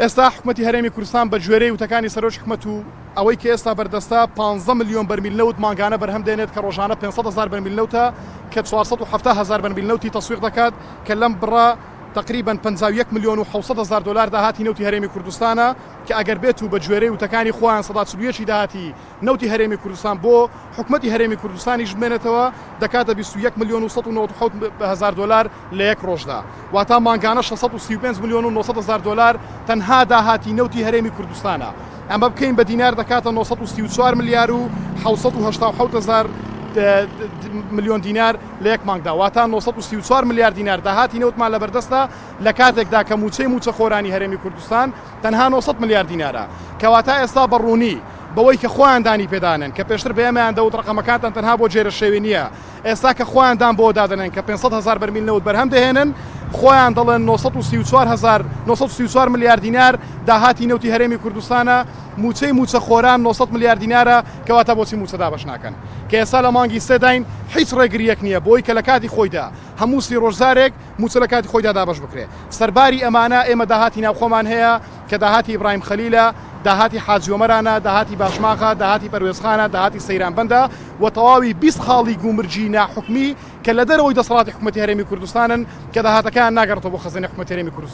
ئێستا حکوومەتی هەرێمی کوردستان بە گوێرەی وتەکانی سەرۆک حکوومەت و ئەوەی کە ئێستا بەردەستە 15 ملیۆن بەرمیل نەوت ماگانە بەرهەم دێنێت کە ڕۆژانە 500,000 بەرمیل نەوتە کە 470,000 بەرمیل نەوتی تەسویق دەکات کە لەم بڕە تقریبا 51 ملیۆن و 700,000 دلار داهاتی نەوتی هەرێمی کوردستانە کە ئەگەر بێت و بە گوێرەی وتەکانی خۆیان 140 داهاتی نەوتی هەرێمی کوردستان بۆ حکوومەتی هەرێمی کوردستانی ژمێنێتەوە دەکاتە 21 ملیۆن و 197,000 دلار لە یەک ڕۆژدا واتە ماگانە 635 ملیۆن و 900,000 دلار تەنها داهاتی نەوتی هەرێمی کوردستانە ئەمە بکەین بە دینار دەکاتە 934 ملیار و 787,000 ملیۆن دینار لە یەک مانگدا واتە 934 ملیار دینار داهاتی نەوتمان لە بەردەستە لە کاتێکدا کە موچەی خۆرانی هەرێمی کوردستان تەنها 900 ملیار دینارە کەواتە ئێستا بەڕوونی بەوەی کە خۆیان دانی پێدانن کە پێشتر بەیەمیان دەوت ڕقەمەکانتان تەنها بۆ جێرە شێوی نییە ئێستا کە خۆیان دان بۆ دادنن کە 500,000 بەرمیل نەوت بەرهەم دەهێنن خۆیان دەڵێن 934 ملیار دینار داهاتی نەوتی هەرێمی کوردستانە موچە خۆران 900 ملیار دینارە کەواتە بۆچی موچە دابەش ناکەن کە ئێستا لە مانگی سێداین هیچ ڕێگریەک نییە بۆی کە لە کاتی خۆیدا هەموو سی ڕۆژدارێک موچە لە کاتی خۆیدا دابەش بکرێت سەرباری ئەمانە ئێمە داهاتی ناوخۆمان هەیە کە داهاتی ئیبراهیم خەلیلە داهاتی حاجی عومەرانە داهاتی باشماخە داهاتی پەروێزخانە داهاتی سەیرانبەندە و تەواوی 20 خاڵی گومرجی ناحکمی کە لە دەرەوەی دەسەڵاتی حکوومەتی هەرێمی کوردستانن کە داهاتەکان ناگەڕێتەوە بۆ خەزانەی حکوومەتی هەرێمی کوردستان